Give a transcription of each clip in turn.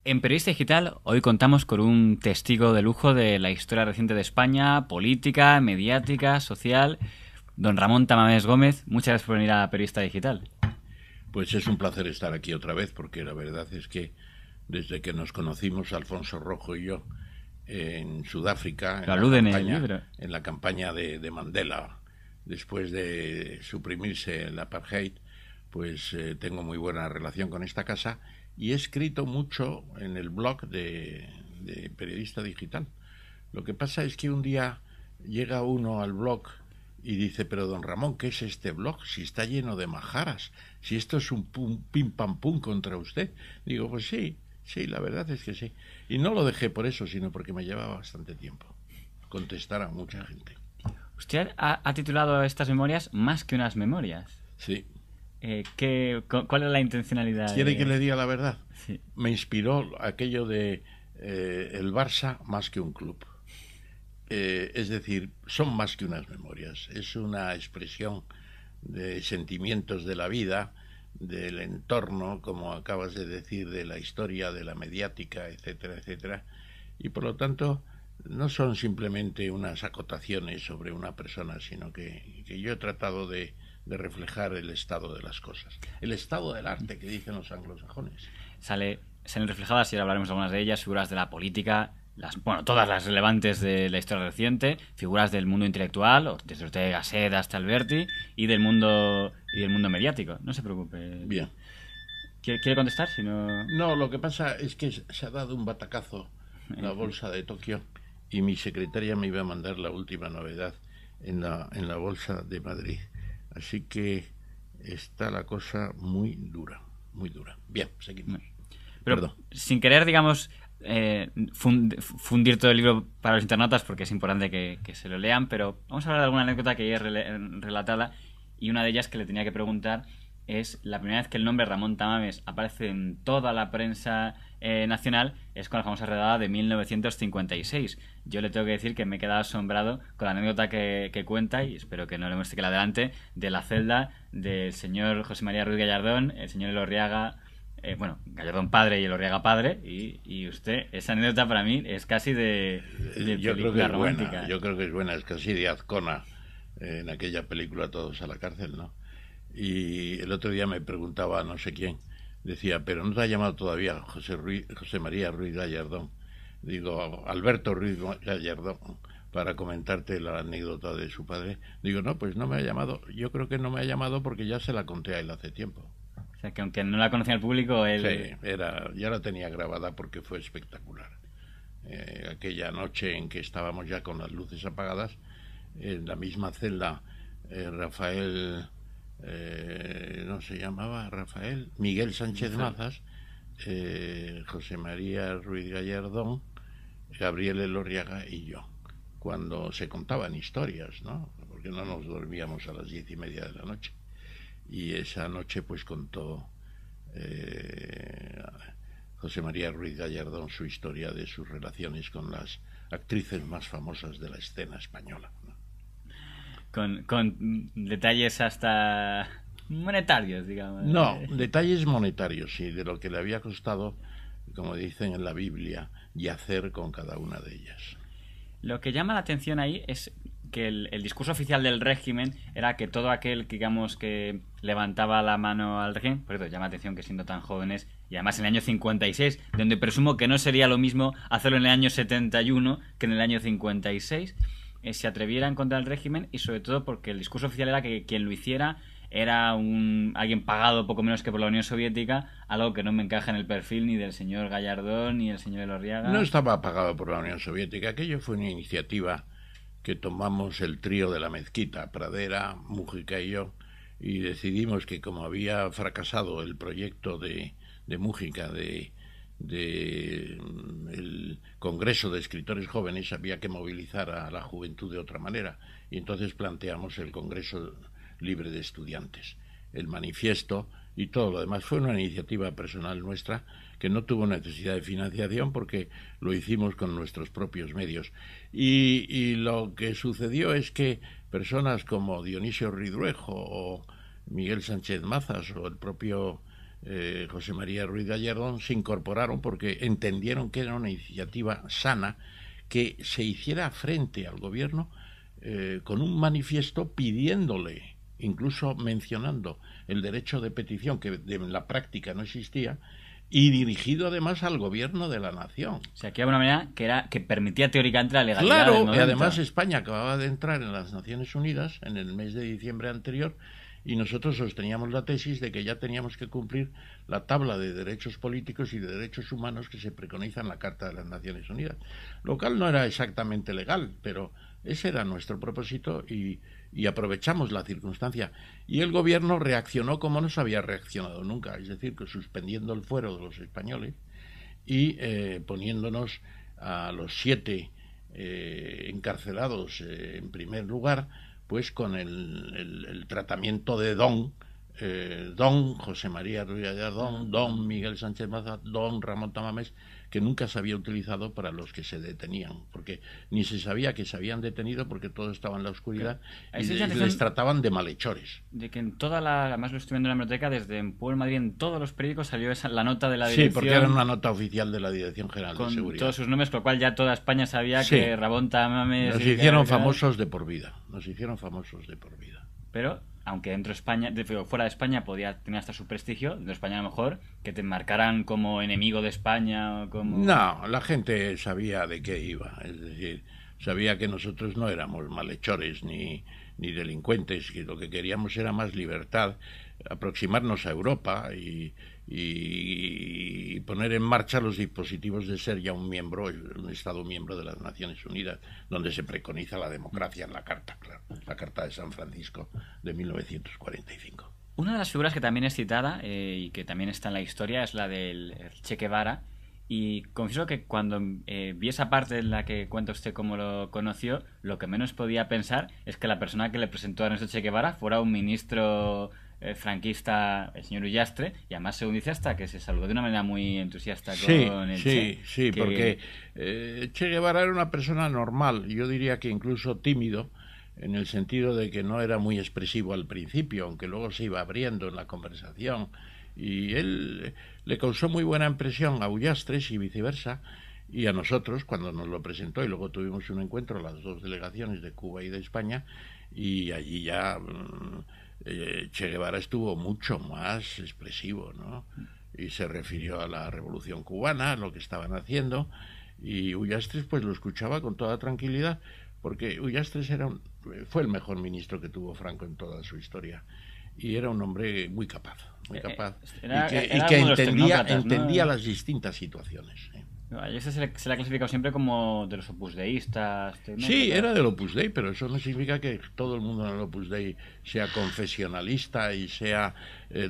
En Periodista Digital hoy contamos con un testigo de lujo de la historia reciente de España, política, mediática, social, don Ramón Tamames Gómez. Muchas gracias por venir a Periodista Digital. Pues es un placer estar aquí otra vez, porque la verdad es que desde que nos conocimos, Alfonso Rojo y yo, en Sudáfrica, en la campaña de Mandela, después de suprimirse el apartheid, pues tengo muy buena relación con esta casa y he escrito mucho en el blog de Periodista Digital. Lo que pasa es que un día llega uno al blog y dice: pero don Ramón, ¿qué es este blog? Si está lleno de majaras, si esto es un pim pam pum contra usted. Digo, pues sí, la verdad es que sí. Y no lo dejé por eso, sino porque me llevaba bastante tiempo contestar a mucha gente. Usted ha titulado estas memorias Más que unas memorias. Sí. ¿Cuál es la intencionalidad? ¿Quiere que le diga la verdad? Sí. Me inspiró aquello de el Barça más que un club. Es decir, son más que unas memorias. Es una expresión de sentimientos de la vida, del entorno, como acabas de decir, de la historia, de la mediática, etcétera, etcétera. Y por lo tanto, no son simplemente unas acotaciones sobre una persona, sino que yo he tratado de reflejar el estado de las cosas, el estado del arte que dicen los anglosajones. Salen reflejadas, y ahora hablaremos de algunas de ellas, figuras de la política, todas las relevantes de la historia reciente, figuras del mundo intelectual, desde Ortega y Gasset hasta Alberti, y del mundo mediático. No se preocupe. Bien. ¿Quiere contestar? Si no... No, lo que pasa es que se ha dado un batacazo la bolsa de Tokio y mi secretaria me iba a mandar la última novedad en la bolsa de Madrid. Así que está la cosa muy dura, muy dura. Bien, seguimos. Pero perdón, sin querer, digamos, fundir todo el libro para los internautas, porque es importante que se lo lean, pero vamos a hablar de alguna anécdota que ya es relatada, y una de ellas que le tenía que preguntar es: la primera vez que el nombre Ramón Tamames aparece en toda la prensa nacional es con la famosa redada de 1956. Yo le tengo que decir que me he quedado asombrado con la anécdota que cuenta, y espero que no le muestre que la adelante, de la celda del señor José María Ruiz Gallardón, el señor Elorriaga, Gallardón padre y Elorriaga padre, y usted, esa anécdota para mí es casi de película romántica. Yo creo que es buena, es casi de Azcona, en aquella película Todos a la cárcel, ¿no? Y el otro día me preguntaba no sé quién, decía: pero no te ha llamado todavía José María Ruiz Gallardón, digo, Alberto Ruiz Gallardón, para comentarte la anécdota de su padre. Digo, no, pues no me ha llamado. Yo creo que no me ha llamado porque ya se la conté a él hace tiempo. O sea, que aunque no la conocía el público, él... Sí, ya la tenía grabada porque fue espectacular. Aquella noche en que estábamos ya con las luces apagadas, en la misma celda, Rafael... no se llamaba Rafael, Miguel Sánchez Mazas, José María Ruiz Gallardón, Gabriel Elorriaga y yo, cuando se contaban historias, ¿no? Porque no nos dormíamos a las 10:30 de la noche. Y esa noche pues contó José María Ruiz Gallardón su historia de sus relaciones con las actrices más famosas de la escena española, ¿no? Con detalles hasta monetarios, digamos. No, detalles monetarios, sí, de lo que le había costado, como dicen en la Biblia, yacer con cada una de ellas. Lo que llama la atención ahí es que el discurso oficial del régimen era que todo aquel, digamos, que levantaba la mano al régimen, por eso llama la atención que siendo tan jóvenes, y además en el año 56, donde presumo que no sería lo mismo hacerlo en el año 71 que en el año 56, se atrevieran contra el régimen, y sobre todo porque el discurso oficial era que quien lo hiciera era alguien pagado poco menos que por la Unión Soviética, algo que no me encaja en el perfil ni del señor Gallardón ni del señor Elorriaga. No estaba pagado por la Unión Soviética, aquello fue una iniciativa que tomamos el trío de la Mezquita, Pradera, Mújica y yo, y decidimos que como había fracasado el proyecto de Mújica el Congreso de Escritores Jóvenes, había que movilizar a la juventud de otra manera, y entonces planteamos el Congreso Libre de Estudiantes, el manifiesto y todo lo demás. Fue una iniciativa personal nuestra que no tuvo necesidad de financiación porque lo hicimos con nuestros propios medios. Y lo que sucedió es que personas como Dionisio Ridruejo o Miguel Sánchez Mazas o el propio José María Ruiz Gallardón, se incorporaron porque entendieron que era una iniciativa sana que se hiciera frente al gobierno con un manifiesto pidiéndole, incluso mencionando el derecho de petición, que en la práctica no existía, y dirigido además al gobierno de la nación. O sea, que era una manera que permitía teóricamente la legalidad. Claro, y además España acababa de entrar en las Naciones Unidas en el mes de diciembre anterior, y nosotros sosteníamos la tesis de que ya teníamos que cumplir la tabla de derechos políticos y de derechos humanos que se preconiza en la Carta de las Naciones Unidas. Lo cual no era exactamente legal, pero ese era nuestro propósito y aprovechamos la circunstancia. Y el gobierno reaccionó como no se había reaccionado nunca, es decir, que suspendiendo el fuero de los españoles y poniéndonos a los 7 encarcelados en primer lugar, pues con el tratamiento de don José María Ruiz Gallardón, don Miguel Sánchez Maza, don Ramón Tamames, que nunca se había utilizado para los que se detenían, porque ni se sabía que se habían detenido porque todo estaba en la oscuridad y les trataban de malhechores. De que en además lo estoy viendo en la biblioteca, desde en Pueblo Madrid, en todos los periódicos salió la nota de la dirección. Sí, porque era una nota oficial de la Dirección General de Seguridad. Con todos sus nombres, con lo cual ya toda España sabía que Ramón Tamames... Nos hicieron famosos de por vida, Pero, aunque dentro de España, fuera de España tenía hasta su prestigio, dentro de España a lo mejor, que te marcaran como enemigo de España o como... No, la gente sabía de qué iba, es decir, sabía que nosotros no éramos malhechores ni delincuentes, que lo que queríamos era más libertad, aproximarnos a Europa y poner en marcha los dispositivos de ser ya un Estado miembro de las Naciones Unidas, donde se preconiza la democracia en la Carta, claro, la Carta de San Francisco de 1945. Una de las figuras que también es citada y que también está en la historia es la del Che Guevara, y confieso que cuando vi esa parte en la que cuenta usted cómo lo conoció, lo que menos podía pensar es que la persona que le presentó a Ernesto Che Guevara fuera un ministro franquista, el señor Ullastre, y además según dice hasta que se saludó de una manera muy entusiasta con el Che. Sí, porque Che Guevara era una persona normal, yo diría que incluso tímido, en el sentido de que no era muy expresivo al principio, aunque luego se iba abriendo en la conversación, y él le causó muy buena impresión a Ullastres y viceversa, y a nosotros cuando nos lo presentó, y luego tuvimos un encuentro, las dos delegaciones de Cuba y de España, y allí ya Che Guevara estuvo mucho más expresivo, ¿no? Y se refirió a la Revolución Cubana, a lo que estaban haciendo, y Ullastres pues lo escuchaba con toda tranquilidad, porque Ullastres fue el mejor ministro que tuvo Franco en toda su historia, y era un hombre muy capaz, y que entendía las distintas situaciones. A ese se le ha clasificado siempre como de los opusdeístas. Sí, era del Opus Dei, pero eso no significa que todo el mundo en el Opus Dei sea confesionalista y sea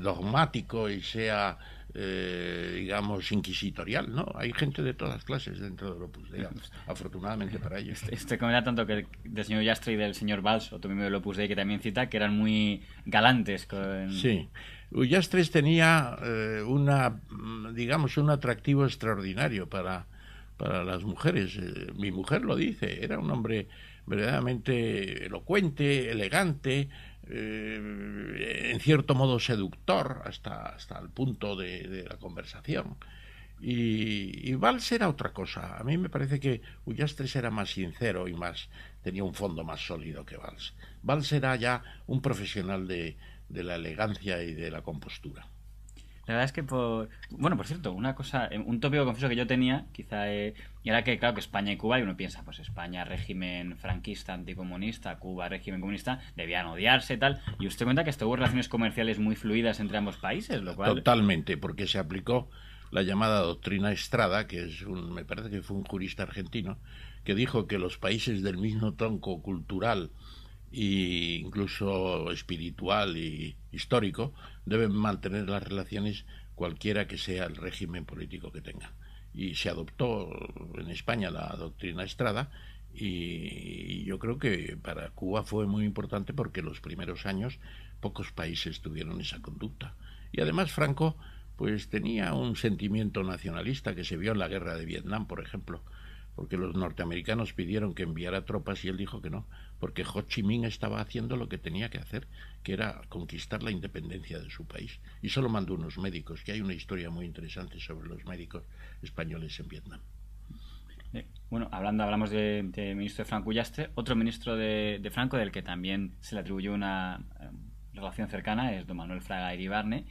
dogmático y sea, digamos, inquisitorial, ¿no? Hay gente de todas clases dentro del Opus Dei, afortunadamente para ellos. Comenta tanto que del señor Ullastre y del señor Valls, otro miembro del Opus Dei que también cita, que eran muy galantes. Sí. Ullastres tenía un atractivo extraordinario para las mujeres. Mi mujer lo dice, era un hombre verdaderamente elocuente, elegante, en cierto modo seductor hasta el punto de la conversación. Y Valls era otra cosa. A mí me parece que Ullastres era más sincero y tenía un fondo más sólido que Valls. Valls era ya un profesional de la elegancia y de la compostura. La verdad es que, por cierto, una cosa, un tópico confieso que yo tenía, quizá, y era que, claro, que España y Cuba, y uno piensa, pues España, régimen franquista, anticomunista, Cuba, régimen comunista, debían odiarse, tal, y usted cuenta que hasta hubo relaciones comerciales muy fluidas entre ambos países, lo cual... Totalmente, porque se aplicó la llamada doctrina Estrada, que me parece que fue un jurista argentino, que dijo que los países del mismo tronco cultural e incluso espiritual y histórico deben mantener las relaciones cualquiera que sea el régimen político que tenga. Y se adoptó en España la doctrina Estrada, y yo creo que para Cuba fue muy importante porque los primeros años pocos países tuvieron esa conducta. Y además Franco pues tenía un sentimiento nacionalista que se vio en la guerra de Vietnam, por ejemplo, porque los norteamericanos pidieron que enviara tropas y él dijo que no, porque Ho Chi Minh estaba haciendo lo que tenía que hacer, que era conquistar la independencia de su país, y solo mandó unos médicos, que hay una historia muy interesante sobre los médicos españoles en Vietnam. Bueno, hablamos de ministro de Franco Ullastre, otro ministro de Franco del que también se le atribuyó una relación cercana es don Manuel Fraga Iribarne,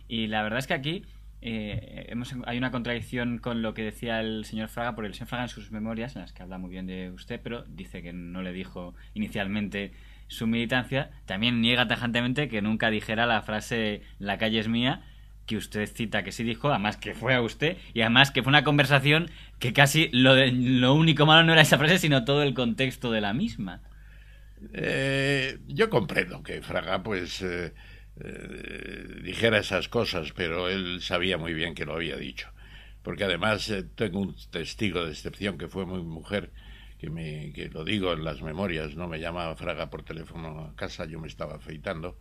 y la verdad es que aquí hay una contradicción con lo que decía el señor Fraga, porque el señor Fraga en sus memorias, en las que habla muy bien de usted, pero dice que no le dijo inicialmente su militancia, también niega tajantemente que nunca dijera la frase "la calle es mía", que usted cita que sí dijo, además que fue a usted, y además que fue una conversación que casi lo único malo no era esa frase, sino todo el contexto de la misma. Yo comprendo que Fraga pues dijera esas cosas, pero él sabía muy bien que lo había dicho, porque además tengo un testigo de excepción que fue mi mujer, que lo digo en las memorias, no me llamaba Fraga por teléfono a casa, yo me estaba afeitando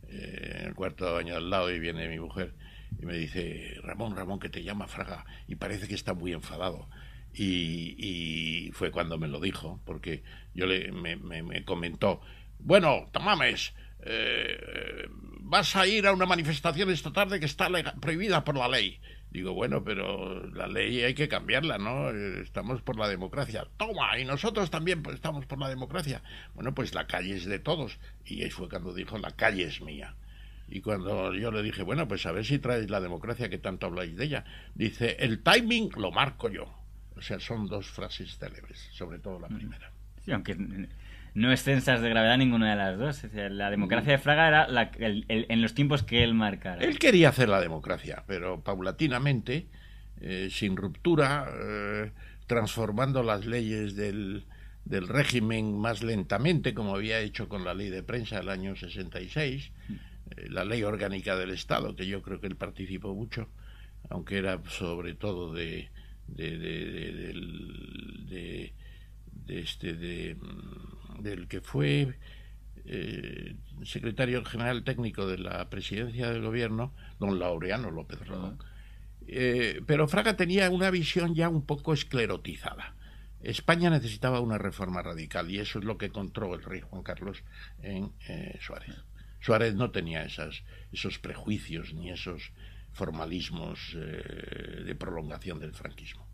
en el cuarto de baño al lado, y viene mi mujer y me dice: Ramón, que te llama Fraga y parece que está muy enfadado. Y fue cuando me lo dijo, porque me comentó: bueno, Tamames, vas a ir a una manifestación esta tarde que está prohibida por la ley. Digo, bueno, pero la ley hay que cambiarla, ¿no? Estamos por la democracia. Toma, y nosotros también estamos por la democracia. Bueno, pues la calle es de todos. Y ahí fue cuando dijo: la calle es mía. Y cuando yo le dije: bueno, pues a ver si traes la democracia que tanto habláis de ella, dice: el timing lo marco yo. O sea, son dos frases célebres, sobre todo la primera. Sí, aunque no extensas de gravedad ninguna de las dos. O sea, la democracia de Fraga era en los tiempos que él marcara. Él quería hacer la democracia, pero paulatinamente, sin ruptura, transformando las leyes del régimen más lentamente, como había hecho con la ley de prensa del año 66, la ley orgánica del Estado, que yo creo que él participó mucho, aunque era sobre todo del que fue secretario general técnico de la presidencia del gobierno, don Laureano López Rodón. Pero Fraga tenía una visión ya un poco esclerotizada. España necesitaba una reforma radical, y eso es lo que encontró el rey Juan Carlos en Suárez. Suárez no tenía esos prejuicios ni esos formalismos de prolongación del franquismo.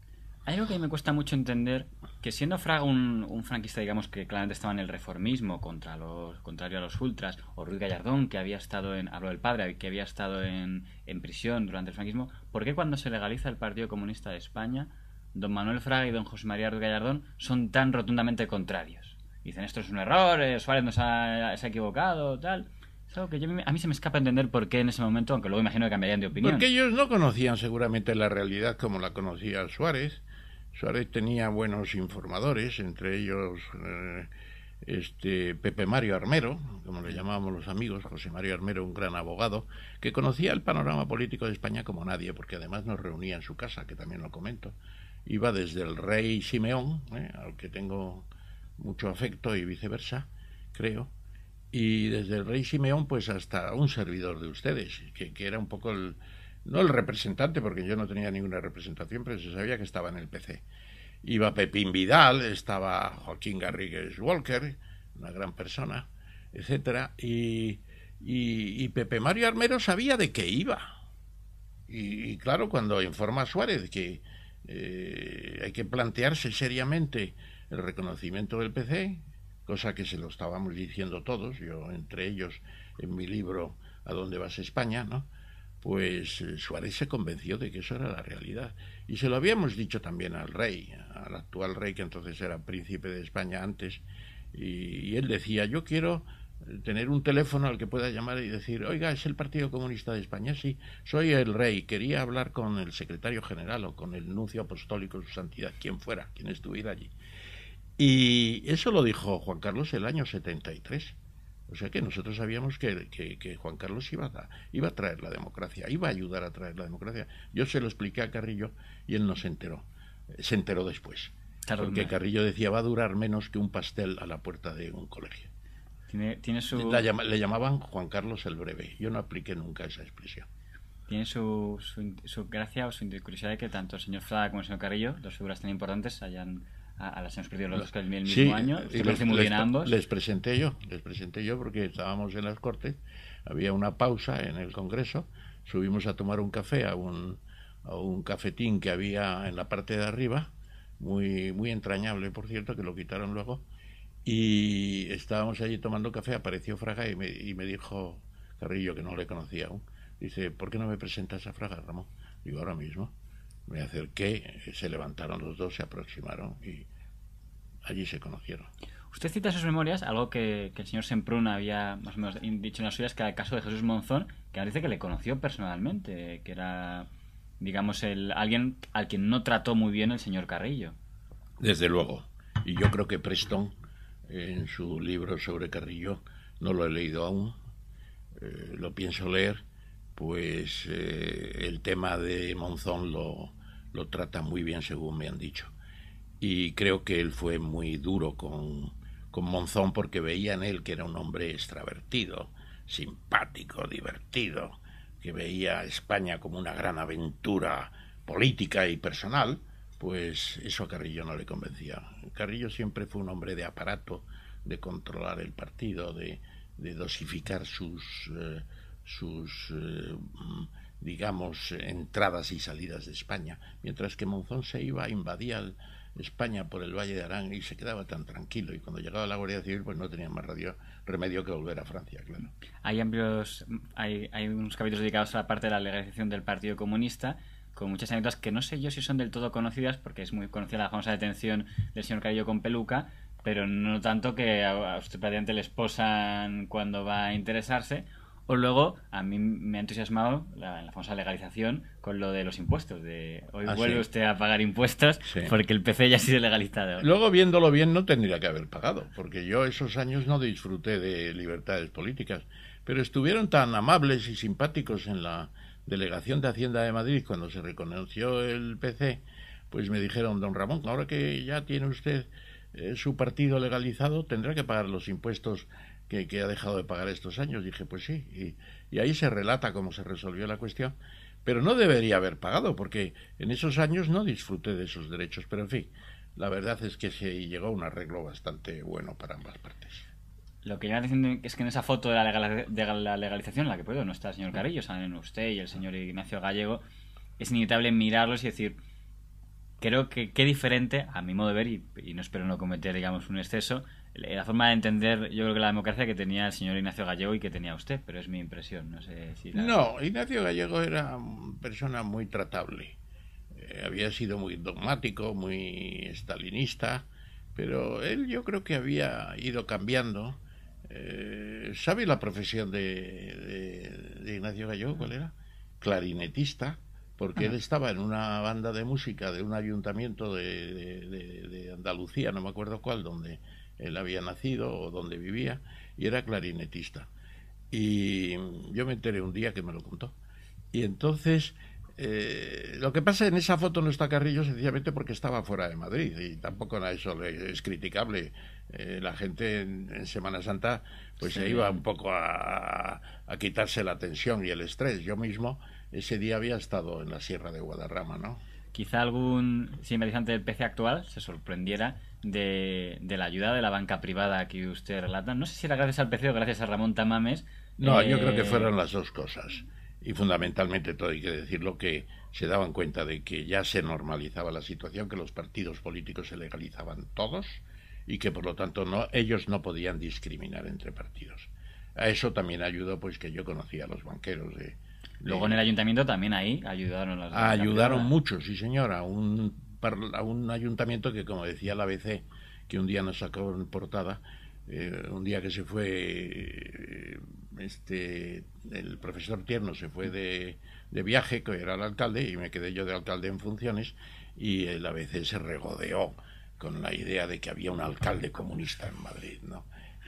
Hay algo que me cuesta mucho entender, que siendo Fraga un franquista, digamos, que claramente estaba en el reformismo, contrario a los ultras, o Ruiz Gallardón, que había estado hablo del padre, que había estado en prisión durante el franquismo, ¿por qué cuando se legaliza el Partido Comunista de España, don Manuel Fraga y don José María Ruiz Gallardón son tan rotundamente contrarios? Dicen: esto es un error, Suárez se ha equivocado, tal. Es algo que a mí se me escapa entender por qué en ese momento, aunque luego imagino que cambiarían de opinión. Porque ellos no conocían seguramente la realidad como la conocía Suárez. Suárez tenía buenos informadores, entre ellos Pepe Mario Armero, como le llamábamos los amigos, José Mario Armero, un gran abogado, que conocía el panorama político de España como nadie, porque además nos reunía en su casa, que también lo comento. Iba desde el rey Simeón, al que tengo mucho afecto, y viceversa, creo, y desde el rey Simeón pues hasta un servidor de ustedes, que era un poco no el representante, porque yo no tenía ninguna representación, pero se sabía que estaba en el PC. Iba Pepín Vidal, estaba Joaquín Garrigues Walker, una gran persona, etcétera, y Pepe Mario Armero sabía de qué iba. Y claro, cuando informa a Suárez que hay que plantearse seriamente el reconocimiento del PC, cosa que se lo estábamos diciendo todos, yo entre ellos en mi libro ¿A dónde vas España?, ¿no?, pues Suárez se convenció de que eso era la realidad. Y se lo habíamos dicho también al rey, al actual rey, que entonces era príncipe de España antes, y él decía: yo quiero tener un teléfono al que pueda llamar y decir: oiga, ¿es el Partido Comunista de España? Sí, soy el rey, quería hablar con el secretario general o con el nuncio apostólico, su santidad, quien fuera, quien estuviera allí. Y eso lo dijo Juan Carlos el año 73. O sea que nosotros sabíamos que Juan Carlos iba a traer la democracia, iba a ayudar a traer la democracia. Yo se lo expliqué a Carrillo y él no se enteró. Se enteró después. Claro, porque Carrillo decía: va a durar menos que un pastel a la puerta de un colegio. Tiene su... Le llamaban Juan Carlos el Breve. Yo no apliqué nunca esa expresión. Tiene su gracia o su curiosidad de que tanto el señor Fraga como el señor Carrillo, dos figuras tan importantes, a las hemos perdido los dos el mismo año. Usted conoce muy bien a ambos. Les presenté yo porque estábamos en las Cortes, había una pausa en el Congreso, subimos a tomar un café a un cafetín que había en la parte de arriba, muy entrañable, por cierto, que lo quitaron luego, y estábamos allí tomando café, apareció Fraga y me dijo Carrillo, que no le conocía aún, dice, ¿por qué no me presentas a Fraga, Ramón? Digo, ahora mismo. Me acerqué, se levantaron los dos, se aproximaron y allí se conocieron. Usted cita en sus memorias algo que el señor Semprún había más o menos dicho en las suyas, que era el caso de Jesús Monzón, que ahora dice que le conoció personalmente, que era, digamos, alguien al quien no trató muy bien el señor Carrillo. Desde luego. Y yo creo que Preston, en su libro sobre Carrillo, no lo he leído aún, lo pienso leer, pues el tema de Monzón lo trata muy bien, según me han dicho. Y creo que él fue muy duro con Monzón, porque veía en él que era un hombre extravertido, simpático, divertido, que veía a España como una gran aventura política y personal. Pues eso a Carrillo no le convencía. Carrillo siempre fue un hombre de aparato, de controlar el partido, de dosificar sus digamos, entradas y salidas de España, mientras que Monzón se iba, invadía España por el Valle de Arán y se quedaba tan tranquilo, y cuando llegaba la Guardia Civil pues no tenía más remedio que volver a Francia, claro. Hay unos capítulos dedicados a la parte de la legalización del Partido Comunista, con muchas anécdotas que no sé yo si son del todo conocidas, porque es muy conocida la famosa detención del señor Carrillo con peluca, pero no tanto que a usted prácticamente le esposan cuando va a interesarse. O luego, a mí me ha entusiasmado la famosa legalización con lo de los impuestos. Hoy vuelve usted a pagar impuestos, sí, porque el PC ya ha sido legalizado. Luego, viéndolo bien, no tendría que haber pagado, porque yo esos años no disfruté de libertades políticas. Pero estuvieron tan amables y simpáticos en la Delegación de Hacienda de Madrid cuando se reconoció el PC, pues me dijeron, don Ramón, ahora que ya tiene usted su partido legalizado, tendrá que pagar los impuestos que ha dejado de pagar estos años. Dije, pues sí, y ahí se relata cómo se resolvió la cuestión, pero no debería haber pagado, porque en esos años no disfruté de esos derechos, pero en fin, la verdad es que se llegó a un arreglo bastante bueno para ambas partes. Lo que ya diciendo es que en esa foto de la legalización, en la que no está el señor Carrillo, salen usted y el señor Ignacio Gallego, es inevitable mirarlos y decir, creo que qué diferente, a mi modo de ver, y no espero no cometer, digamos, un exceso, la forma de entender, yo creo que la democracia que tenía el señor Ignacio Gallego y que tenía usted, pero es mi impresión, no sé si... No, Ignacio Gallego era una persona muy tratable, había sido muy dogmático, muy estalinista, pero él yo creo que había ido cambiando. ¿Sabe la profesión de Ignacio Gallego cuál era? Clarinetista, porque él estaba en una banda de música de un ayuntamiento de Andalucía, no me acuerdo cuál, donde él había nacido o donde vivía, y era clarinetista. Y yo me enteré un día que me lo contó. Y entonces, lo que pasa en esa foto no está Carrillo sencillamente porque estaba fuera de Madrid, y tampoco a eso es criticable. La gente en Semana Santa pues sí, se iba un poco a quitarse la tensión y el estrés. Yo mismo ese día había estado en la Sierra de Guadarrama, ¿no? Quizá algún simpatizante del PC actual se sorprendiera de la ayuda de la banca privada que usted relata. No sé si era gracias al PC o gracias a Ramón Tamames. No, yo creo que fueron las dos cosas. Y fundamentalmente, todo hay que decirlo, que se daban cuenta de que ya se normalizaba la situación, que los partidos políticos se legalizaban todos y que por lo tanto ellos no podían discriminar entre partidos. A eso también ayudó pues que yo conocía a los banqueros Luego en el ayuntamiento también ahí ayudaron las... Ayudaron mucho, sí señor, a un ayuntamiento que, como decía la ABC, que un día nos sacó en portada, un día que se fue el profesor Tierno se fue de viaje, que era el alcalde, y me quedé yo de alcalde en funciones, y el ABC se regodeó con la idea de que había un alcalde comunista en Madrid, ¿no?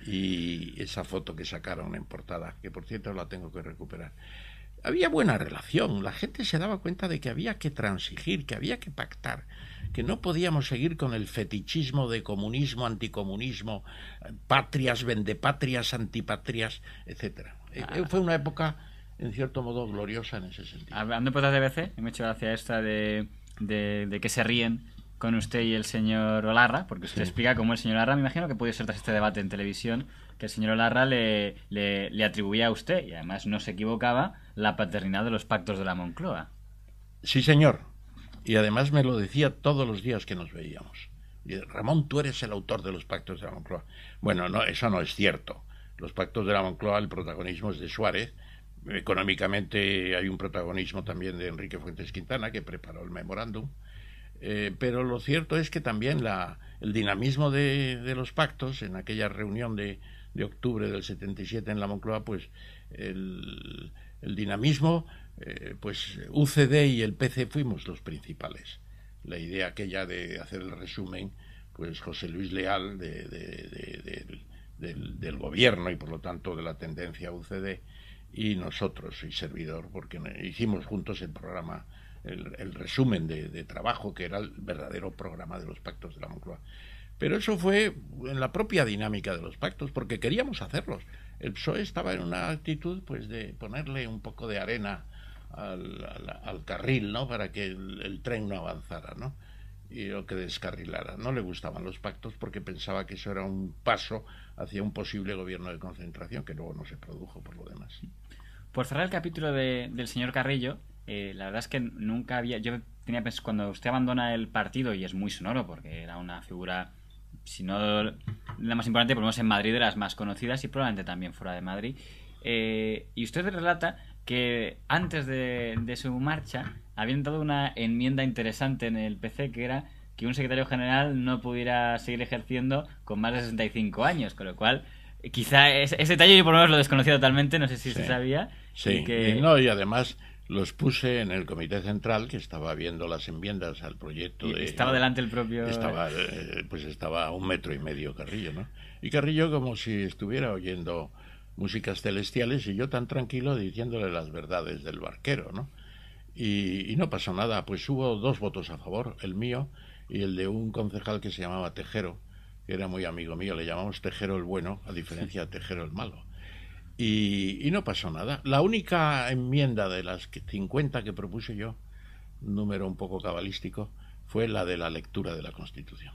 Y esa foto que sacaron en portada, que por cierto la tengo que recuperar, había buena relación, la gente se daba cuenta de que había que transigir, que había que pactar, que no podíamos seguir con el fetichismo de comunismo, anticomunismo, patrias, vendepatrias, antipatrias, etcétera. Fue una época en cierto modo, gloriosa en ese sentido. Hablando de BBC, me he hecho gracia esta de que se ríen con usted y el señor Olarra, porque usted explica cómo el señor Olarra, me imagino que puede ser tras este debate en televisión, que el señor Olarra le atribuía a usted, y además no se equivocaba, la paternidad de los pactos de la Moncloa. Sí, señor. Y además me lo decía todos los días que nos veíamos. Ramón, tú eres el autor de los pactos de la Moncloa. Bueno, no, eso no es cierto. Los pactos de la Moncloa, el protagonismo es de Suárez. Económicamente hay un protagonismo también de Enrique Fuentes Quintana, que preparó el memorándum. Pero lo cierto es que también el dinamismo de los pactos, en aquella reunión de octubre del 77 en la Moncloa, pues el dinamismo, pues UCD y el PC fuimos los principales. La idea aquella de hacer el resumen, pues José Luis Leal del gobierno y por lo tanto de la tendencia UCD, y nosotros y servidor, porque hicimos juntos el programa, el resumen de trabajo, que era el verdadero programa de los pactos de la Moncloa. Pero eso fue en la propia dinámica de los pactos, porque queríamos hacerlos. El PSOE estaba en una actitud pues de ponerle un poco de arena al carril, ¿no?, para que el tren no avanzara, ¿no?, y o que descarrilara. No le gustaban los pactos porque pensaba que eso era un paso hacia un posible gobierno de concentración, que luego no se produjo por lo demás. Por cerrar el capítulo del señor Carrillo, la verdad es que nunca había... Yo tenía pensado, cuando usted abandona el partido, y es muy sonoro porque era una figura, si no la más importante, por lo menos en Madrid, de las más conocidas, y probablemente también fuera de Madrid, y usted relata que antes de su marcha habían dado una enmienda interesante en el PC, que era que un secretario general no pudiera seguir ejerciendo con más de 65 años, con lo cual quizá ese detalle yo por lo menos lo desconocía totalmente, no sé si se sabía. Sí, y además los puse en el Comité Central, que estaba viendo las enmiendas al proyecto. Estaba delante el propio... Estaba a 1,5 metros Carrillo, ¿no? Y Carrillo como si estuviera oyendo músicas celestiales, y yo tan tranquilo diciéndole las verdades del barquero, ¿no? Y no pasó nada, pues hubo 2 votos a favor, el mío y el de un concejal que se llamaba Tejero, que era muy amigo mío, le llamamos Tejero el bueno, a diferencia de Tejero el malo. Y no pasó nada. La única enmienda de las 50 que propuse yo, un número un poco cabalístico, fue la de la lectura de la Constitución.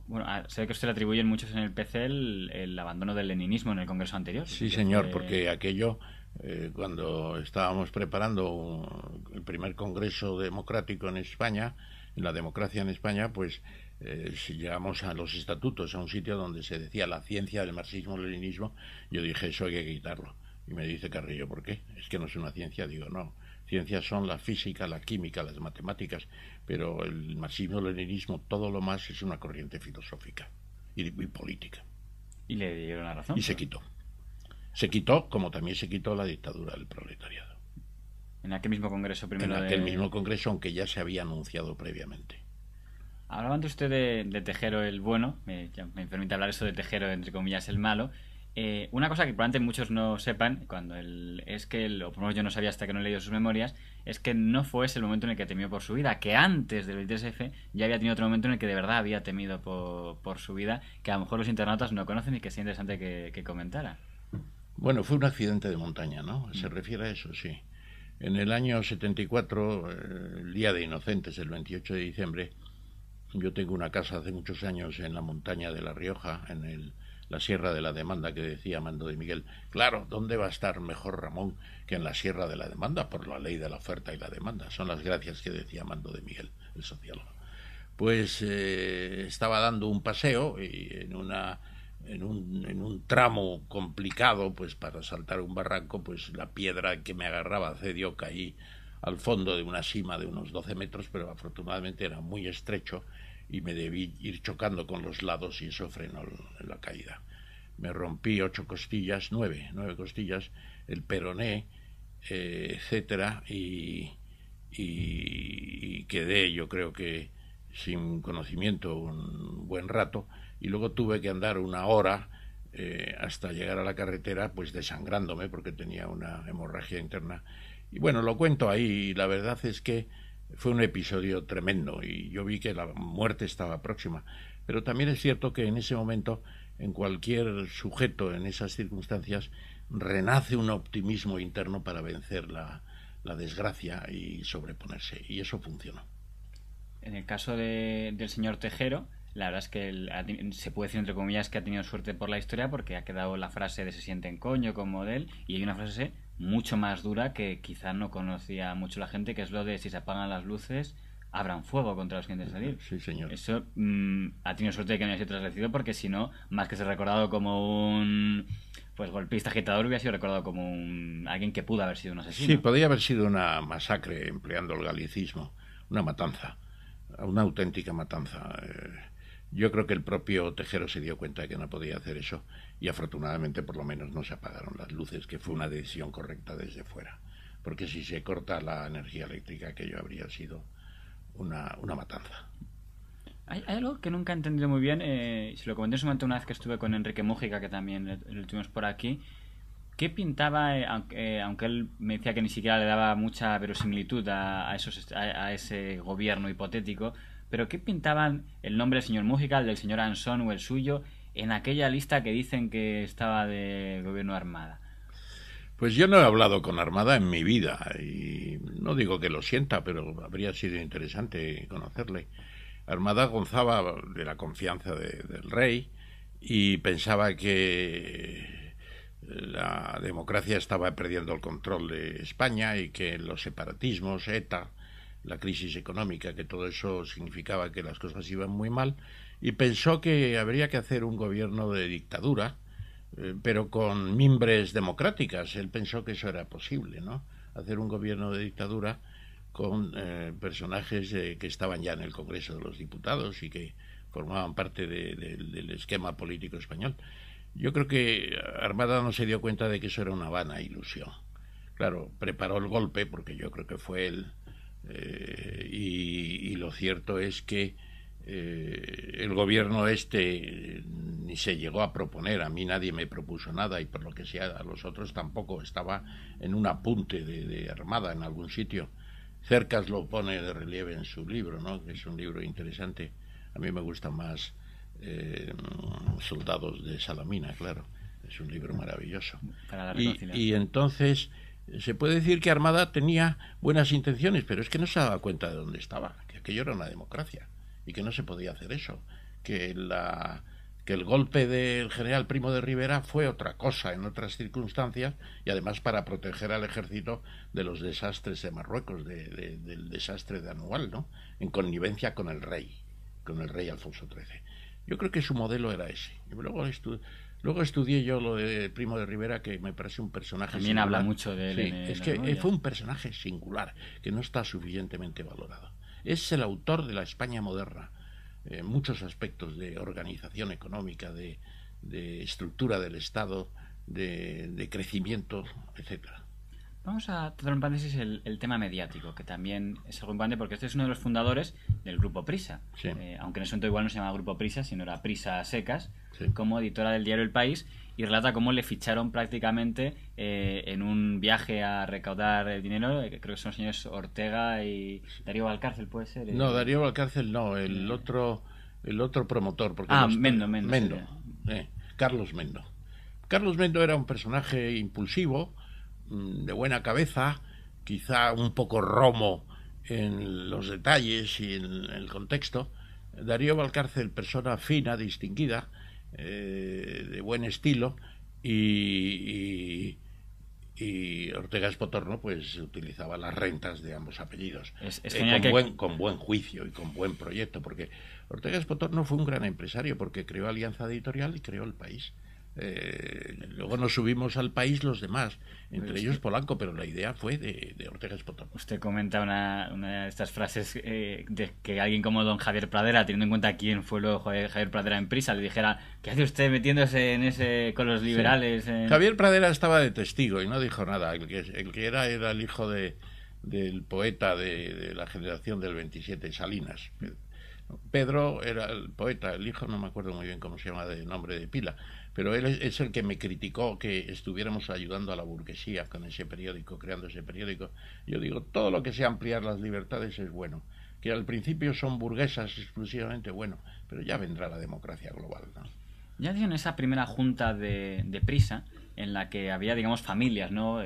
Bueno, sé que usted le atribuyen muchos en el PC el abandono del leninismo en el Congreso anterior. Sí, señor, porque aquello, cuando estábamos preparando el primer Congreso Democrático en España, en la democracia en España, pues si llegamos a los estatutos, a un sitio donde se decía la ciencia del marxismo-leninismo, yo dije, eso hay que quitarlo. Y me dice Carrillo, ¿por qué? Es que no es una ciencia. Digo, no, ciencias son la física, la química, las matemáticas, pero el marxismo-leninismo, todo lo más es una corriente filosófica y política. Y le dieron la razón. Y se quitó. Se quitó, como también se quitó la dictadura del proletariado. En aquel mismo congreso primero. En aquel mismo congreso, aunque ya se había anunciado previamente. Hablaba antes usted de Tejero el bueno, me permite hablar eso de Tejero, entre comillas, el malo. Una cosa que probablemente muchos no sepan, es que, o por lo menos yo no sabía hasta que no he leído sus memorias, es que no fue ese el momento en el que temió por su vida, que antes del 23F ya había tenido otro momento en el que de verdad había temido por su vida, que a lo mejor los internautas no conocen y que sería interesante que comentara. Bueno, fue un accidente de montaña, ¿no? ¿Se refiere a eso? Sí. En el año 74, el Día de Inocentes, el 28 de diciembre, yo tengo una casa hace muchos años en la montaña de La Rioja, en la Sierra de la Demanda, que decía Mando de Miguel. Claro, ¿dónde va a estar mejor Ramón que en la Sierra de la Demanda? Por la ley de la oferta y la demanda. Son las gracias que decía Mando de Miguel, el sociólogo. Pues estaba dando un paseo y en un tramo complicado, pues para saltar un barranco, pues la piedra que me agarraba cedió, caí al fondo de una sima de unos 12 metros, pero afortunadamente era muy estrecho y me debí ir chocando con los lados, y eso frenó la caída. Me rompí 9 costillas, el peroné, etcétera, y quedé, yo creo que sin conocimiento un buen rato, y luego tuve que andar 1 hora hasta llegar a la carretera, pues desangrándome porque tenía una hemorragia interna. Y bueno, lo cuento ahí, y la verdad es que fue un episodio tremendo y yo vi que la muerte estaba próxima. Pero también es cierto que en ese momento, en cualquier sujeto en esas circunstancias, renace un optimismo interno para vencer la desgracia y sobreponerse, y eso funcionó. En el caso del señor Tejero, la verdad es que se puede decir entre comillas que ha tenido suerte por la historia, porque ha quedado la frase de se sienten coño como de él, y hay una frase mucho más dura que quizás no conocía mucho la gente, que es lo de si se apagan las luces, abran fuego contra los que intenten salir. Sí, señor. Eso ha tenido suerte de que no haya sido trasladado, porque si no, más que ser recordado como un golpista agitador, hubiera sido recordado como alguien que pudo haber sido un asesino. Sí, podría haber sido una masacre, empleando el galicismo, una matanza, una auténtica matanza. Yo creo que el propio Tejero se dio cuenta de que no podía hacer eso, y afortunadamente por lo menos no se apagaron las luces, que fue una decisión correcta desde fuera, porque si se corta la energía eléctrica, aquello habría sido una matanza. Hay algo que nunca he entendido muy bien, se lo comenté en su momento una vez que estuve con Enrique Mújica, que también lo tuvimos por aquí. ¿Qué pintaba, aunque él me decía que ni siquiera le daba mucha verosimilitud a ese gobierno hipotético, pero qué pintaban el nombre del señor Mújica, el del señor Ansón o el suyo en aquella lista que dicen que estaba de gobierno de Armada? Pues yo no he hablado con Armada en mi vida, y no digo que lo sienta, pero habría sido interesante conocerle. Armada gozaba de la confianza del rey y pensaba que la democracia estaba perdiendo el control de España, y que los separatismos, ETA, la crisis económica, que todo eso significaba que las cosas iban muy mal, y pensó que habría que hacer un gobierno de dictadura, pero con mimbres democráticas. Él pensó que eso era posible, ¿no? Hacer un gobierno de dictadura con personajes que estaban ya en el Congreso de los Diputados y que formaban parte del esquema político español. Yo creo que Armada no se dio cuenta de que eso era una vana ilusión. Claro, preparó el golpe, porque yo creo que fue él, y lo cierto es que el gobierno ni se llegó a proponer. A mí nadie me propuso nada, y por lo que sea a los otros tampoco. Estaba en un apunte de Armada en algún sitio. Cercas lo pone de relieve en su libro, ¿no? Que es un libro interesante. A mí me gusta más Soldados de Salamina, claro. Es un libro maravilloso. Y entonces se puede decir que Armada tenía buenas intenciones, pero es que no se daba cuenta de dónde estaba, que aquello era una democracia y que no se podía hacer eso, que el golpe del general Primo de Rivera fue otra cosa, en otras circunstancias, y además para proteger al ejército de los desastres de Marruecos, del desastre de Anual, ¿no? En connivencia con el rey Alfonso XIII. Yo creo que su modelo era ese. Y luego estudié yo lo de Primo de Rivera, que me parece un personaje también singular. Habla mucho de él. Sí, es que fue un personaje singular, que no está suficientemente valorado. Es el autor de la España moderna, muchos aspectos de organización económica, de estructura del Estado, de crecimiento, etcétera. Vamos a tratar en paréntesis el tema mediático, que también es algo importante, porque este es uno de los fundadores del Grupo Prisa. Sí. Aunque en ese momento igual no se llamaba Grupo Prisa, sino era Prisa Secas, sí, como editora del diario El País, y relata cómo le ficharon prácticamente en un viaje a recaudar el dinero. Creo que son los señores Ortega y Darío Valcárcel, ¿puede ser? No, Darío Valcárcel no, el otro promotor. Porque Mendo. Carlos Mendo. Carlos Mendo era un personaje impulsivo, de buena cabeza, quizá un poco romo en los detalles y en el contexto. Darío Valcárcel, persona fina, distinguida, de buen estilo, y Ortega Espotorno pues utilizaba las rentas de ambos apellidos, con buen juicio y con buen proyecto, porque Ortega Espotorno fue un gran empresario, porque creó Alianza Editorial y creó El País. Luego nos subimos al País los demás, entre ellos Polanco, pero la idea fue de Ortega Espotorno. Usted comenta una de estas frases de que alguien como don Javier Pradera, teniendo en cuenta quién fue luego Javier Pradera en Prisa, le dijera: ¿qué hace usted metiéndose en ese con los liberales? Sí. Javier Pradera estaba de testigo y no dijo nada. El que era el hijo del poeta de la generación del 27, Salinas. Pedro era el poeta, el hijo no me acuerdo muy bien cómo se llama de nombre de pila, pero él es el que me criticó que estuviéramos ayudando a la burguesía con ese periódico, creando ese periódico. Yo digo, todo lo que sea ampliar las libertades es bueno, que al principio son burguesas exclusivamente, bueno, pero ya vendrá la democracia global, ¿no? Ya en esa primera junta de Prisa, en la que había, digamos, familias, ¿no?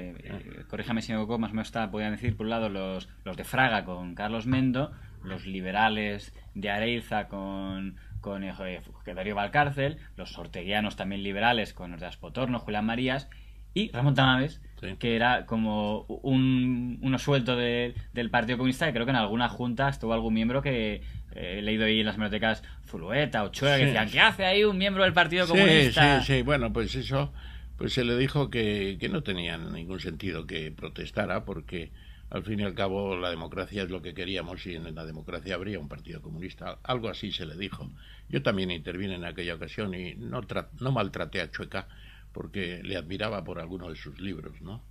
Corríjame si me equivoco, más o menos podían decir, por un lado, los de Fraga con Carlos Mendo, los liberales de Areiza con Darío Valcárcel, los orteguianos también liberales con los de Aspotorno, Julián Marías, y Ramón Tamames, que era como uno suelto del Partido Comunista, que creo que en alguna junta estuvo algún miembro que he leído ahí en las bibliotecas, Zulueta, Ochoa, que decían, ¿qué hace ahí un miembro del Partido Comunista? Sí, bueno, pues eso, pues se le dijo que no tenía ningún sentido que protestara, porque al fin y al cabo la democracia es lo que queríamos y en la democracia habría un partido comunista. Algo así se le dijo. Yo también intervine en aquella ocasión y no maltraté a Chueca porque le admiraba por alguno de sus libros, ¿no?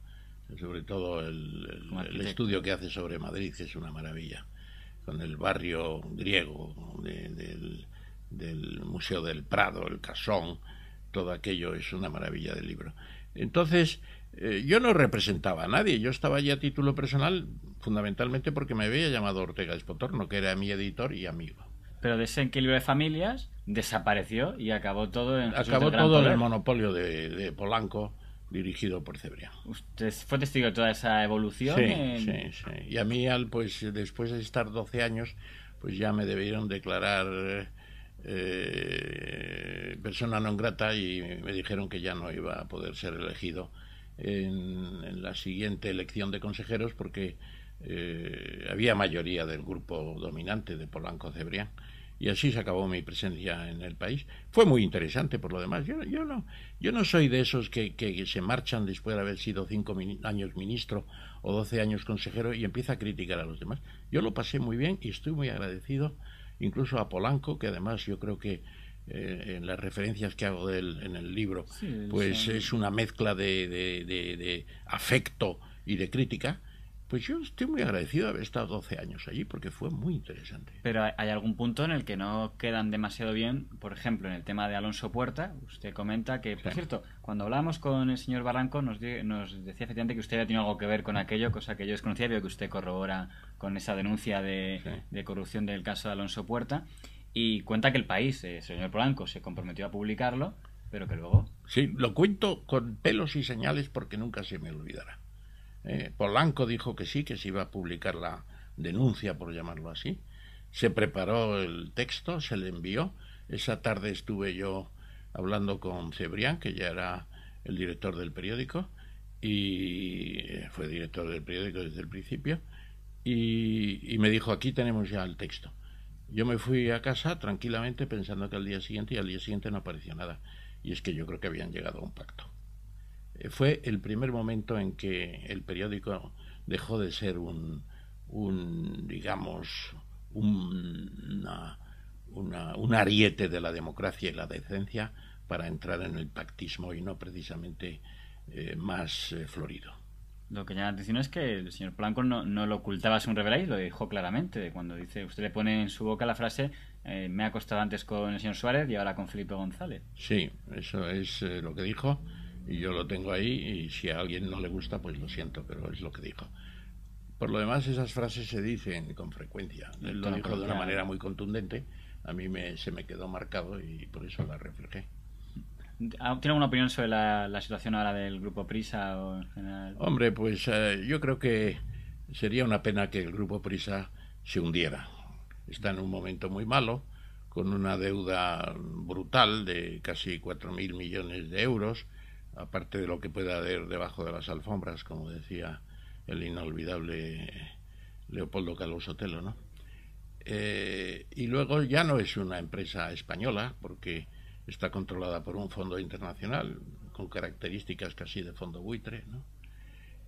Sobre todo el estudio que hace sobre Madrid, que es una maravilla, con el barrio griego del Museo del Prado, el Casón, todo aquello es una maravilla del libro. Entonces, yo no representaba a nadie, yo estaba allí a título personal, fundamentalmente porque me había llamado Ortega Espotorno, que era mi editor y amigo. Pero de ese equilibrio de familias desapareció y acabó todo en el monopolio de Polanco, dirigido por Cebrián. ¿Usted fue testigo de toda esa evolución? Sí. Y a mí, pues después de estar 12 años, pues ya me debieron declarar persona non grata y me dijeron que ya no iba a poder ser elegido en la siguiente elección de consejeros porque había mayoría del grupo dominante de Polanco Cebrián. Y así se acabó mi presencia en el país. Fue muy interesante por lo demás. Yo no soy de esos que se marchan después de haber sido 5 años ministro o 12 años consejero y empieza a criticar a los demás. Yo lo pasé muy bien y estoy muy agradecido incluso a Polanco, que además yo creo que en las referencias que hago de él en el libro, pues es una mezcla de afecto y de crítica. Pues yo estoy muy agradecido de haber estado 12 años allí porque fue muy interesante. Pero hay algún punto en el que no quedan demasiado bien, por ejemplo, en el tema de Alonso Puerta. Usted comenta que, por cierto, cuando hablábamos con el señor Barranco nos decía efectivamente que usted había tenido algo que ver con aquello, cosa que yo desconocía, veo que usted corrobora con esa denuncia de corrupción del caso de Alonso Puerta, y cuenta que el país, el señor Polanco, se comprometió a publicarlo, pero que luego... Sí, lo cuento con pelos y señales porque nunca se me olvidará. Polanco dijo que sí, que se iba a publicar la denuncia, por llamarlo así. Se preparó el texto, se le envió. Esa tarde estuve yo hablando con Cebrián, que ya era el director del periódico, y fue director del periódico desde el principio, y me dijo, aquí tenemos ya el texto. Yo me fui a casa tranquilamente pensando que al día siguiente, y al día siguiente no apareció nada. Y es que yo creo que habían llegado a un pacto. Fue el primer momento en que el periódico dejó de ser un ariete de la democracia y la decencia para entrar en el pactismo y no precisamente más florido. Lo que llama la atención es que el señor Polanco no lo ocultaba según reveláis, lo dijo claramente. Cuando dice, usted le pone en su boca la frase, me ha acostado antes con el señor Suárez y ahora con Felipe González. Sí, eso es lo que dijo. Y yo lo tengo ahí y si a alguien no le gusta, pues lo siento, pero es lo que dijo. Por lo demás, esas frases se dicen con frecuencia. Él lo dijo de una manera muy contundente, a mí se me quedó marcado y por eso la reflejé. ¿Tiene alguna opinión sobre la situación ahora del Grupo Prisa o en general? Hombre, pues yo creo que sería una pena que el Grupo Prisa se hundiera. Está en un momento muy malo, con una deuda brutal de casi 4.000 millones de euros, aparte de lo que pueda haber debajo de las alfombras, como decía el inolvidable Leopoldo Calvo Sotelo, ¿no? Y luego ya no es una empresa española, porque está controlada por un fondo internacional, con características casi de fondo buitre, ¿no?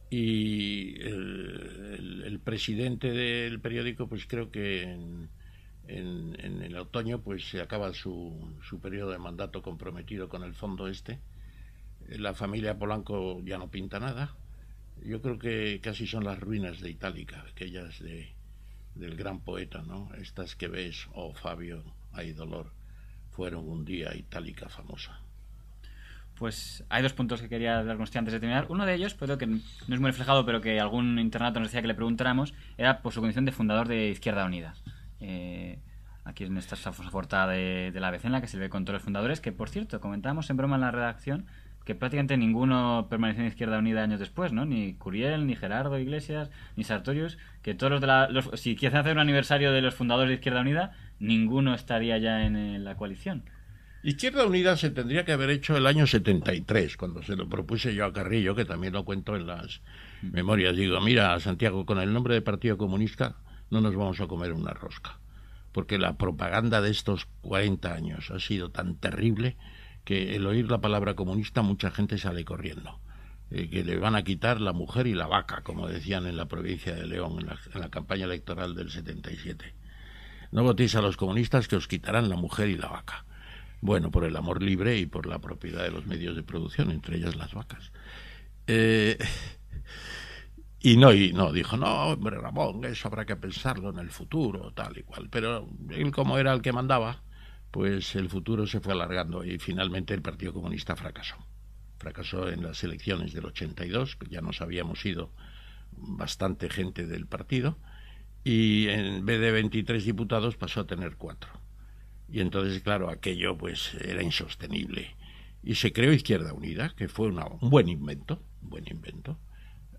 Y el presidente del periódico, pues creo que en el otoño pues se acaba su periodo de mandato comprometido con el fondo este. La familia Polanco ya no pinta nada. Yo creo que casi son las ruinas de Itálica, aquellas del gran poeta, ¿no? Estas que ves, oh Fabio, hay dolor, fueron un día Itálica famosa. Pues hay dos puntos que quería hablar con usted antes de terminar. Uno de ellos, pero que no es muy reflejado, pero que algún internauta nos decía que le preguntáramos, era por su condición de fundador de Izquierda Unida. Aquí en esta famosa portada de la ABC, en la que se le ve con todos los fundadores, que por cierto, comentábamos en broma en la redacción que prácticamente ninguno permaneció en Izquierda Unida años después, ¿no? Ni Curiel, ni Gerardo Iglesias, ni Sartorius, que todos los de si quieren hacer un aniversario de los fundadores de Izquierda Unida, ninguno estaría ya en la coalición. Izquierda Unida se tendría que haber hecho el año 73, cuando se lo propuse yo a Carrillo, que también lo cuento en las memorias. Digo, mira, Santiago, con el nombre de Partido Comunista no nos vamos a comer una rosca, porque la propaganda de estos 40 años ha sido tan terrible que el oír la palabra comunista mucha gente sale corriendo, que le van a quitar la mujer y la vaca, como decían en la provincia de León en la campaña electoral del 77. No votéis a los comunistas, que os quitarán la mujer y la vaca. Bueno, por el amor libre y por la propiedad de los medios de producción, entre ellas las vacas. Y no, dijo, no, hombre, Ramón, eso habrá que pensarlo en el futuro, tal y cual. Pero él, como era el que mandaba, pues el futuro se fue alargando y finalmente el Partido Comunista fracasó. Fracasó en las elecciones del 82, que ya nos habíamos ido bastante gente del partido, y en vez de 23 diputados pasó a tener 4. Y entonces, claro, aquello pues era insostenible. Y se creó Izquierda Unida, que fue un buen invento.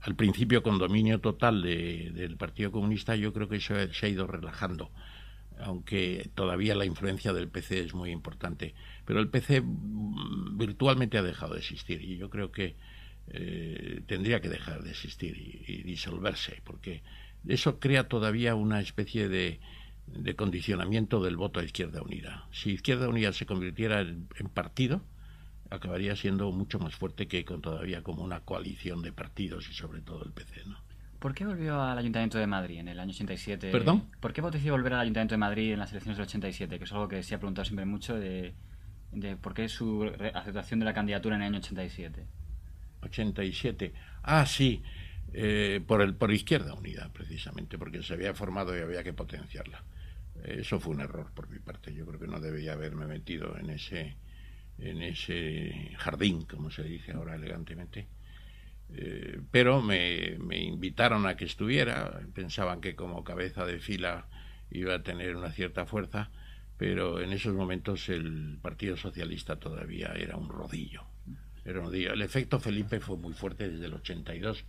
Al principio, con dominio total del Partido Comunista, yo creo que eso se ha ido relajando, aunque todavía la influencia del PC es muy importante. Pero el PC virtualmente ha dejado de existir, y yo creo que tendría que dejar de existir y disolverse, porque eso crea todavía una especie de condicionamiento del voto a Izquierda Unida. Si Izquierda Unida se convirtiera en partido, acabaría siendo mucho más fuerte que todavía como una coalición de partidos, y sobre todo el PC, ¿no? ¿Por qué volvió al Ayuntamiento de Madrid en el año 87? ¿Perdón? ¿Por qué decidió volver al Ayuntamiento de Madrid en las elecciones del 87? Que es algo que se ha preguntado siempre mucho de por qué su aceptación de la candidatura en el año 87. 87. Ah, sí. Por Izquierda Unida, precisamente, porque se había formado y había que potenciarla. Eso fue un error por mi parte. Yo creo que no debía haberme metido en ese jardín, como se dice ahora elegantemente. Pero me invitaron a que estuviera. Pensaban que como cabeza de fila iba a tener una cierta fuerza, pero en esos momentos el Partido Socialista todavía era un rodillo. El efecto Felipe fue muy fuerte desde el 82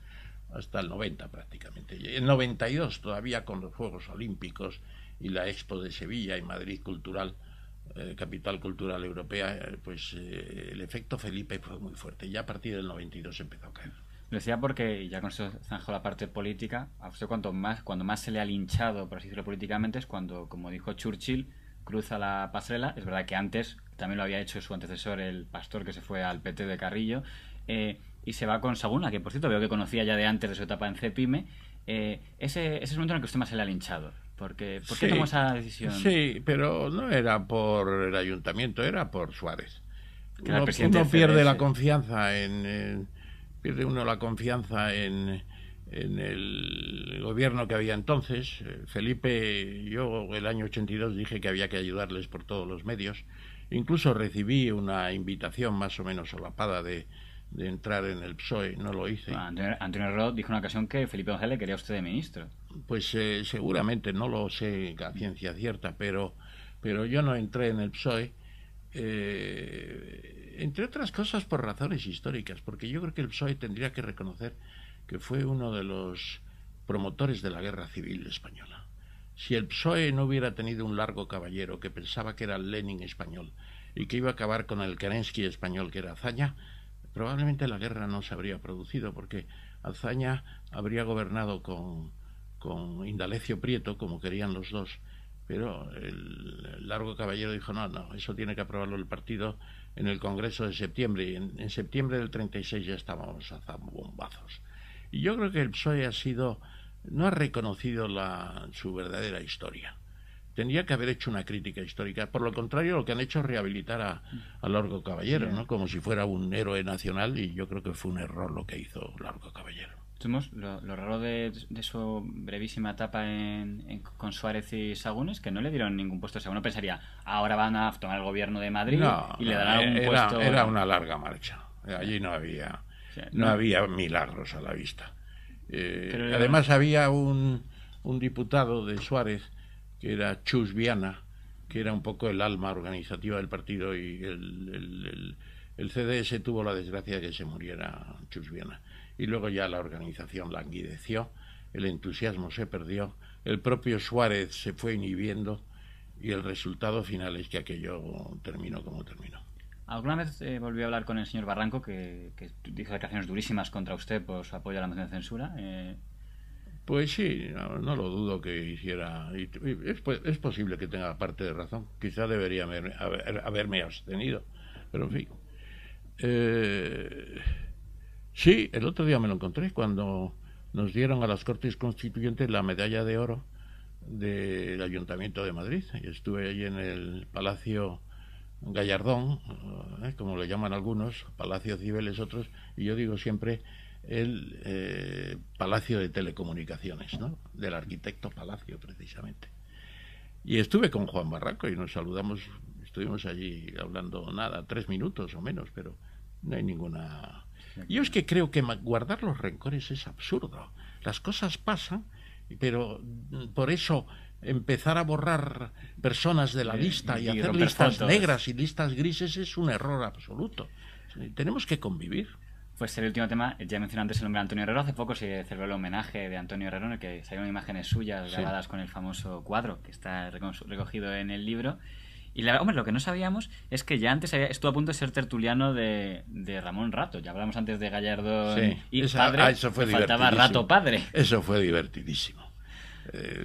hasta el 90 prácticamente. Y el 92, todavía con los Juegos Olímpicos y la Expo de Sevilla y Madrid Cultural, capital cultural europea, el efecto Felipe fue muy fuerte. Ya a partir del 92 empezó a caer. Lo decía porque, ya con eso zanjo la parte política, cuando más se le ha linchado, por así decirlo, políticamente, es cuando, como dijo Churchill, cruza la pasarela. Es verdad que antes también lo había hecho su antecesor, el pastor que se fue al PT de Carrillo, y se va con Saguna, que por cierto veo que conocía ya de antes de su etapa en CEPIME. Ese es el momento en el que usted más se le ha linchado. ¿Por qué tomó esa decisión? Sí, pero no era por el ayuntamiento, era por Suárez. Uno pierde la confianza pierde uno la confianza en el gobierno que había entonces. Felipe, yo el año 82 dije que había que ayudarles por todos los medios. Incluso recibí una invitación más o menos solapada de entrar en el PSOE, no lo hice. Antonio Rod dijo en una ocasión que Felipe González quería usted de ministro. Pues seguramente, no lo sé a ciencia cierta, pero yo no entré en el PSOE, entre otras cosas por razones históricas, porque yo creo que el PSOE tendría que reconocer que fue uno de los promotores de la guerra civil española. Si el PSOE no hubiera tenido un Largo Caballero que pensaba que era el Lenin español y que iba a acabar con el Kerensky español, que era Azaña, probablemente la guerra no se habría producido, porque Azaña habría gobernado con Indalecio Prieto, como querían los dos, pero el Largo Caballero dijo, no, eso tiene que aprobarlo el partido en el Congreso de septiembre, y en septiembre del 36 ya estábamos a bombazos. Y yo creo que el PSOE no ha reconocido su verdadera historia. Tendría que haber hecho una crítica histórica. Por lo contrario, lo que han hecho es rehabilitar a Largo Caballero, ¿no? Como si fuera un héroe nacional, y yo creo que fue un error lo que hizo Largo Caballero. Lo raro de su brevísima etapa con Suárez y Sagún es que no le dieron ningún puesto. O sea, uno pensaría, ahora van a tomar el gobierno de Madrid y le darán un puesto. Era una larga marcha. Allí no había milagros a la vista. Además había un diputado de Suárez, que era Chus Viana, que era un poco el alma organizativa del partido y El CDS tuvo la desgracia de que se muriera Chus Viana. Y luego ya la organización languideció, el entusiasmo se perdió, el propio Suárez se fue inhibiendo y el resultado final es que aquello terminó como terminó. ¿Alguna vez volvió a hablar con el señor Barranco, que dijo declaraciones durísimas contra usted por su apoyo a la moción de censura? Pues sí, no lo dudo que hiciera. Es posible que tenga parte de razón. Quizá debería haberme abstenido, pero en fin. Sí, el otro día me lo encontré cuando nos dieron a las Cortes Constituyentes la medalla de oro del Ayuntamiento de Madrid. Y estuve allí en el Palacio Gallardón, como le llaman algunos, Palacio Cibeles otros, y yo digo siempre el Palacio de Telecomunicaciones, ¿no? Del arquitecto Palacio, precisamente. Y estuve con Juan Barranco y nos saludamos, estuvimos allí hablando 3 minutos o menos, pero no hay ninguna... Yo es que creo que guardar los rencores es absurdo. Las cosas pasan, pero por eso empezar a borrar personas de la lista y hacer listas negras y listas grises es un error absoluto. Tenemos que convivir. Pues el último tema, ya mencioné antes el nombre de Antonio Herrero. Hace poco se celebró el homenaje de Antonio Herrero, en el que salieron imágenes suyas grabadas con el famoso cuadro que está recogido en el libro. Y lo que no sabíamos es que ya antes estuvo a punto de ser tertuliano de Ramón Rato. Ya hablamos antes de Gallardón y padre. Eso fue faltaba Rato padre. Eso fue divertidísimo.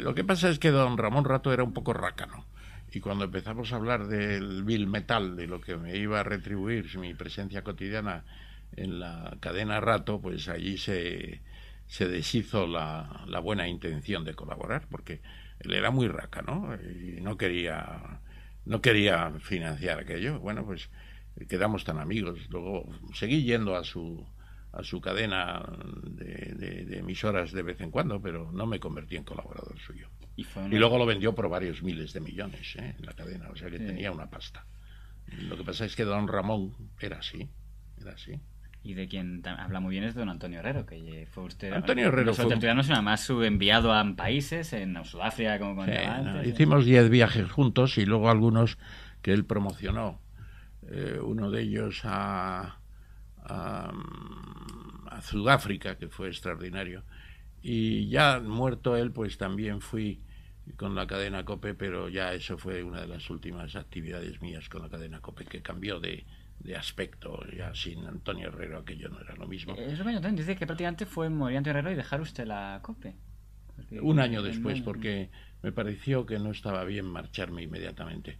Lo que pasa es que don Ramón Rato era un poco rácano. Y cuando empezamos a hablar del Bill Metal, de lo que me iba a retribuir mi presencia cotidiana en la cadena Rato, pues allí se deshizo la buena intención de colaborar, porque él era muy rácano y no quería financiar aquello. Bueno, pues quedamos tan amigos. Luego seguí yendo a su cadena de emisoras de vez en cuando, pero no me convertí en colaborador suyo. Y luego lo vendió por varios miles de millones en la cadena, o sea que tenía una pasta. Lo que pasa es que don Ramón era así. Y de quien habla muy bien es don Antonio Herrero, que fue usted... Antonio Herrero fue... tertuliano, sino además su enviado a países, en Sudáfrica, como contaba antes. Hicimos 10 viajes juntos y luego algunos que él promocionó. Uno de ellos a Sudáfrica, que fue extraordinario. Y ya muerto él, pues también fui con la cadena COPE, pero ya eso fue una de las últimas actividades mías con la cadena COPE, que cambió de aspecto. Ya sin Antonio Herrero aquello no era lo mismo. Eso me también dice que prácticamente fue morir Antonio Herrero y dejar usted la COPE. Un año después, porque me pareció que no estaba bien marcharme inmediatamente.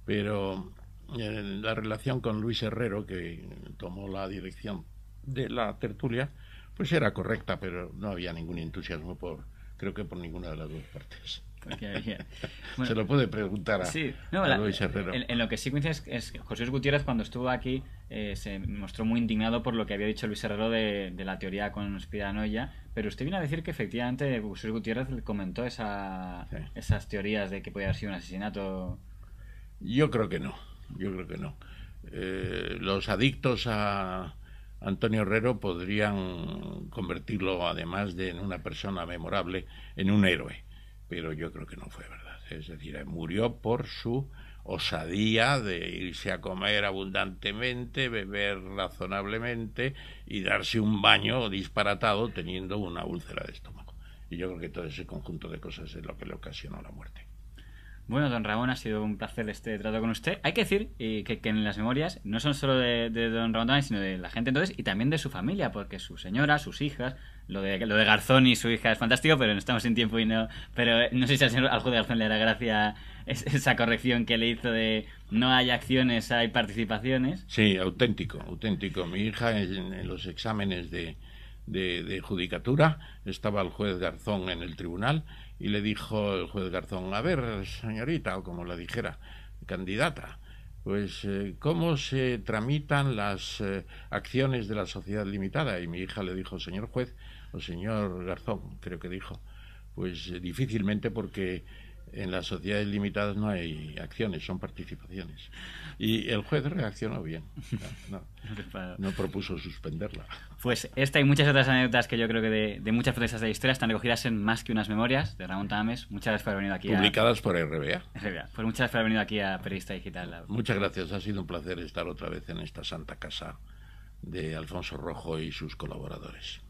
Pero la relación con Luis Herrero, que tomó la dirección de la tertulia, pues era correcta, pero no había ningún entusiasmo creo que por ninguna de las dos partes. Bueno, se lo puede preguntar a Luis Herrero. En lo que sí coincide es que José Luis Gutiérrez, cuando estuvo aquí, se mostró muy indignado por lo que había dicho Luis Herrero de la teoría conspiranoia, pero usted viene a decir que efectivamente José Luis Gutiérrez le comentó esas teorías de que podía haber sido un asesinato. Yo creo que no. Los adictos a Antonio Herrero podrían convertirlo, además de en una persona memorable, en un héroe, pero yo creo que no fue verdad. Es decir, murió por su osadía de irse a comer abundantemente, beber razonablemente y darse un baño disparatado teniendo una úlcera de estómago. Y yo creo que todo ese conjunto de cosas es lo que le ocasionó la muerte. Bueno, don Ramón, ha sido un placer este trato con usted. Hay que decir que en las memorias no son solo de don Ramón también, sino de la gente entonces y también de su familia, porque su señora, sus hijas, lo de Garzón y su hija es fantástico, pero no estamos sin tiempo y no... Pero no sé si al juez de Garzón le hará gracia esa corrección que le hizo de no hay acciones, hay participaciones. Sí, auténtico. Mi hija en los exámenes de judicatura estaba el juez Garzón en el tribunal y le dijo el juez Garzón: a ver, señorita, o como la dijera, candidata, pues ¿cómo se tramitan las acciones de la sociedad limitada? Y mi hija le dijo: señor juez, o señor Garzón, creo que dijo, pues difícilmente, porque En las sociedades limitadas no hay acciones, son participaciones. Y el juez reaccionó bien. No propuso suspenderla. Pues esta y muchas otras anécdotas que yo creo que de muchas protestas de la historia están recogidas en Más que unas memorias, de Ramón Tamames. Muchas gracias por haber venido aquí. Publicadas por RBA. Pues muchas gracias por haber venido aquí a Periodista Digital. Muchas gracias. Ha sido un placer estar otra vez en esta santa casa de Alfonso Rojo y sus colaboradores.